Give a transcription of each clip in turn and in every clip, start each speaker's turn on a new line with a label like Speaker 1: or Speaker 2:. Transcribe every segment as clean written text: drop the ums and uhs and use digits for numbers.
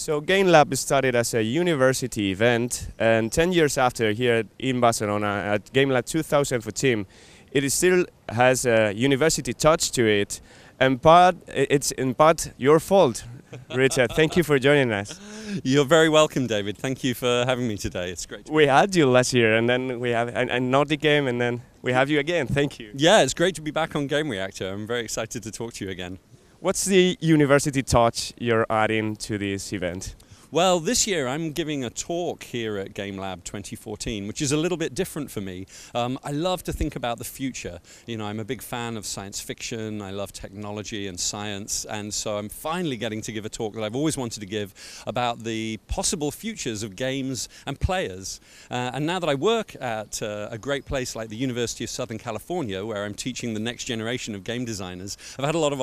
Speaker 1: So GameLab started as a university event, and 10 years after, here in Barcelona at GameLab 2014, it still has a university touch to it, and it's in part your fault. Richard, thank you for joining us.
Speaker 2: You're very welcome, David. Thank you for having me today. It's great.
Speaker 1: We had you last year, and then we have a Nordic game, and then we have you again. Thank you.
Speaker 2: Yeah, it's great to be back on Gamereactor. I'm very excited to talk to you again.
Speaker 1: What's the university touch you're adding to this event?
Speaker 2: Well, this year I'm giving a talk here at GameLab 2014, which is a little bit different for me. I love to think about the future. You know, I'm a big fan of science fiction, I love technology and science, and so I'm finally getting to give a talk that I've always wanted to give about the possible futures of games and players. And now that I work at a great place like the University of Southern California, where I'm teaching the next generation of game designers, I've had a lot of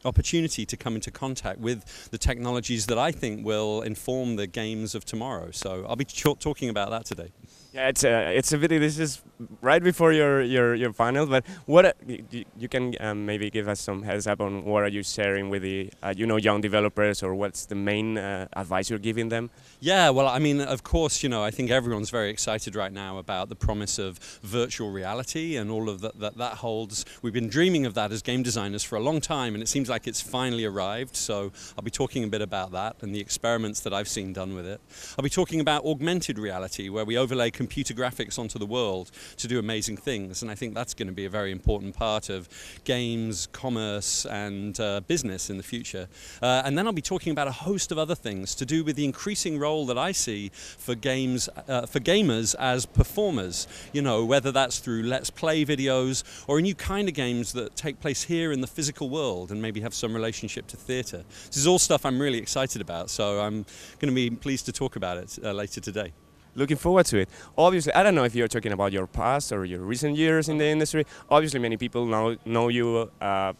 Speaker 2: opportunity to come into contact with the technologies that I think will inform the games of tomorrow. So I'll be talking about that today.
Speaker 1: Yeah, it's a video. This is right before your final. But what you can maybe give us some heads up on what are you sharing with the young developers, or what's the main advice you're giving them?
Speaker 2: Yeah, well, I mean, of course, I think everyone's very excited right now about the promise of virtual reality and all of that holds. We've been dreaming of that as game designers for a long time, and it seems like it's finally arrived. So I'll be talking a bit about that and the experiments that I've seen done with it. I'll be talking about augmented reality, where we overlay computer graphics onto the world to do amazing things, and I think that's going to be a very important part of games, commerce, and business in the future. And then I'll be talking about a host of other things to do with the increasing role that I see for gamers as performers. Whether that's through Let's Play videos or a new kind of games that take place here in the physical world and maybe have some relationship to theatre. This is all stuff I'm really excited about, so I'm going to be pleased to talk about it later today.
Speaker 1: Looking forward to it. Obviously, I don't know if you're talking about your past or your recent years in the industry. Obviously, many people know you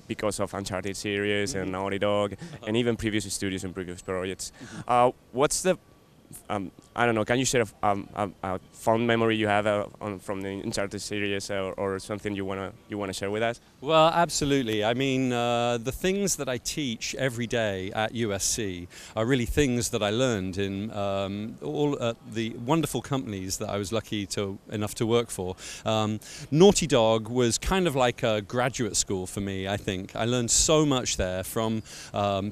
Speaker 1: because of Uncharted series and Naughty Dog, and even previous studios and previous projects. What's the I don't know. Can you share a fond memory you have from the Uncharted series, or something you wanna share with us?
Speaker 2: Well, absolutely. I mean, the things that I teach every day at USC are really things that I learned in all the wonderful companies that I was lucky enough to work for. Naughty Dog was kind of like a graduate school for me. I think I learned so much there from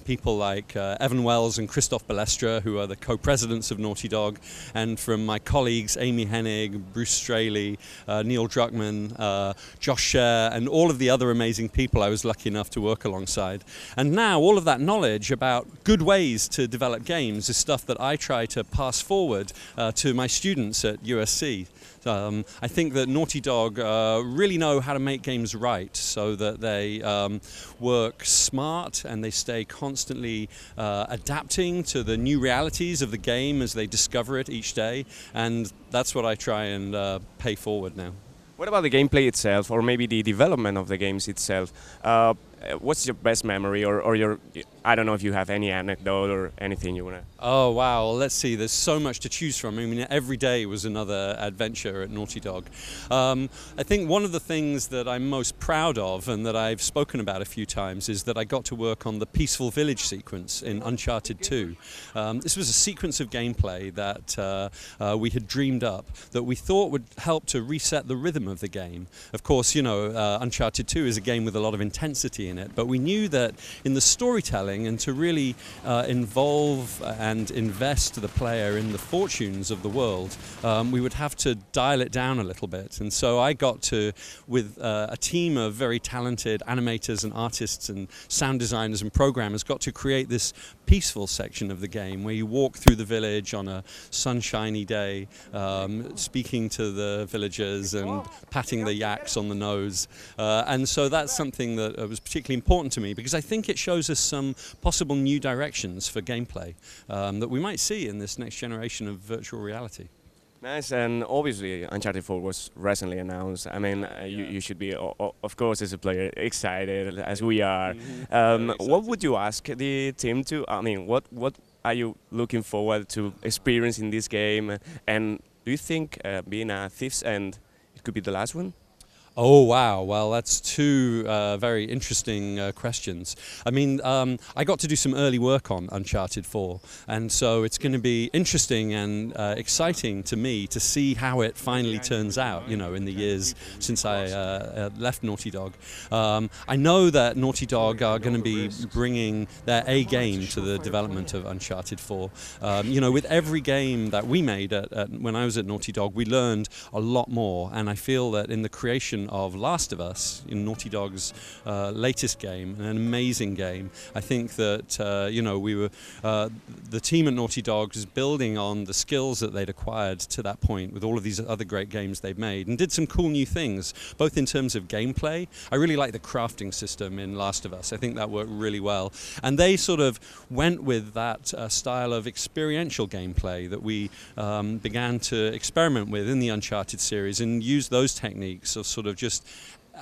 Speaker 2: people like Evan Wells and Christoph Balestra, who are the co-presidents of Naughty Dog, and from my colleagues Amy Hennig, Bruce Straley, Neil Druckmann, Josh Scher, and all of the other amazing people I was lucky enough to work alongside. And now all of that knowledge about good ways to develop games is stuff that I try to pass forward to my students at USC. I think that Naughty Dog really know how to make games right, so that they work smart and they stay constantly adapting to the new realities of the game as they discover it each day, and that's what I try and pay forward now.
Speaker 1: What about the gameplay itself, or maybe the development of the games itself? What's your best memory, or your, I don't know if you have any anecdote or anything you want to...
Speaker 2: Oh, wow. Well, let's see. There's so much to choose from. I mean, every day was another adventure at Naughty Dog. I think one of the things that I'm most proud of, and that I've spoken about a few times, is that I got to work on the Peaceful Village sequence in Uncharted 2. This was a sequence of gameplay that we had dreamed up that we thought would help to reset the rhythm of the game. Of course, Uncharted 2 is a game with a lot of intensity in it, but we knew that in the storytelling and to really involve and invest the player in the fortunes of the world, we would have to dial it down a little bit. And so I got to, with a team of very talented animators and artists and sound designers and programmers, got to create this peaceful section of the game where you walk through the village on a sunshiny day, speaking to the villagers and patting the yaks on the nose. And so that's something that was particularly important to me, because I think it shows us some possible new directions for gameplay that we might see in this next generation of virtual reality.
Speaker 1: Nice, and obviously Uncharted 4 was recently announced. I mean, you should be, of course, as a player, excited, as we are. What would you ask the team to, I mean, what are you looking forward to experience in this game? And do you think being a Thief's End, it could be the last one?
Speaker 2: Oh wow! Well, that's two very interesting questions. I mean, I got to do some early work on Uncharted 4, and so it's going to be interesting and exciting to me to see how it finally turns out. You know, in the years since I left Naughty Dog, I know that Naughty Dog are going to be bringing their A game to the development of Uncharted 4. You know, with every game that we made when I was at Naughty Dog, we learned a lot more, and I feel that in the creation of Last of Us, in Naughty Dog's latest game, an amazing game. I think that you know, we were the team at Naughty Dog is building on the skills that they'd acquired to that point with all of these other great games they've made, and did some cool new things, both in terms of gameplay. I really like the crafting system in Last of Us. I think that worked really well, and they sort of went with that style of experiential gameplay that we began to experiment with in the Uncharted series, and used those techniques of sort of just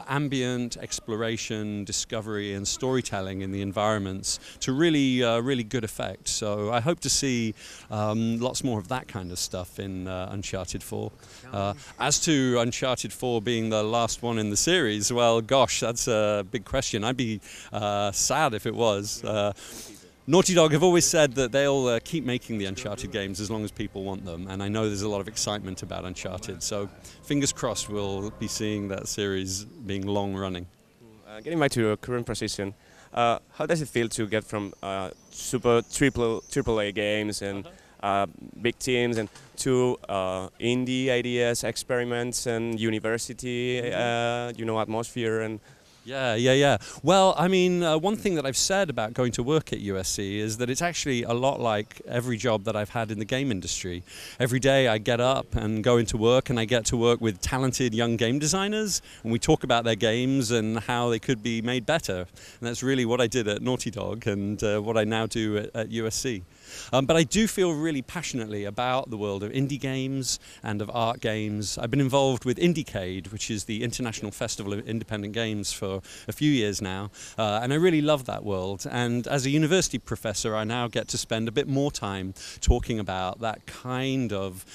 Speaker 2: ambient exploration, discovery and storytelling in the environments to really good effect. So I hope to see lots more of that kind of stuff in Uncharted 4. As to Uncharted 4 being the last one in the series, well, gosh, that's a big question. I'd be sad if it was. Naughty Dog have always said that they'll keep making the Uncharted games as long as people want them, and I know there's a lot of excitement about Uncharted, so fingers crossed we'll be seeing that series being long running.
Speaker 1: Getting back to your current position, how does it feel to get from super triple A games and big teams and to indie ideas, experiments and university, you know, atmosphere and...
Speaker 2: Yeah. Well, I mean, one thing that I've said about going to work at USC is that it's actually a lot like every job that I've had in the game industry. Every day I get up and go into work, and I get to work with talented young game designers, and we talk about their games and how they could be made better. And that's really what I did at Naughty Dog and what I now do at USC. But I do feel really passionately about the world of indie games and of art games. I've been involved with Indiecade, which is the International Festival of Independent Games, for a few years now, and I really love that world. And as a university professor, I now get to spend a bit more time talking about that kind of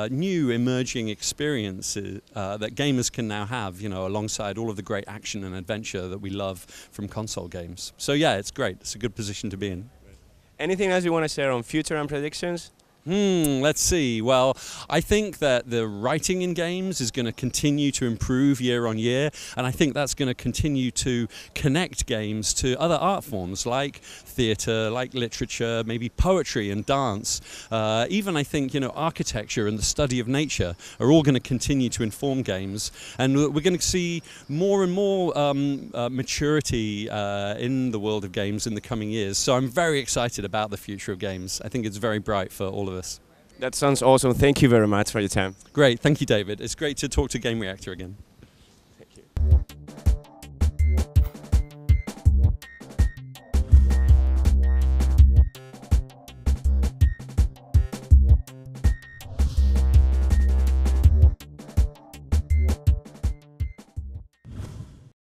Speaker 2: new emerging experiences that gamers can now have, you know, alongside all of the great action and adventure that we love from console games. So yeah, it's great. It's a good position to be in.
Speaker 1: Anything else you want to share on future and predictions?
Speaker 2: Let's see. Well, I think that the writing in games is going to continue to improve year on year, and I think that's going to continue to connect games to other art forms like theatre, like literature, maybe poetry and dance. Even I think, you know, architecture and the study of nature are all going to continue to inform games, and we're going to see more and more maturity in the world of games in the coming years. So I'm very excited about the future of games. I think it's very bright for all of us.
Speaker 1: That sounds awesome. Thank you very much for your time.
Speaker 2: Great. Thank you, David. It's great to talk to Gamereactor again.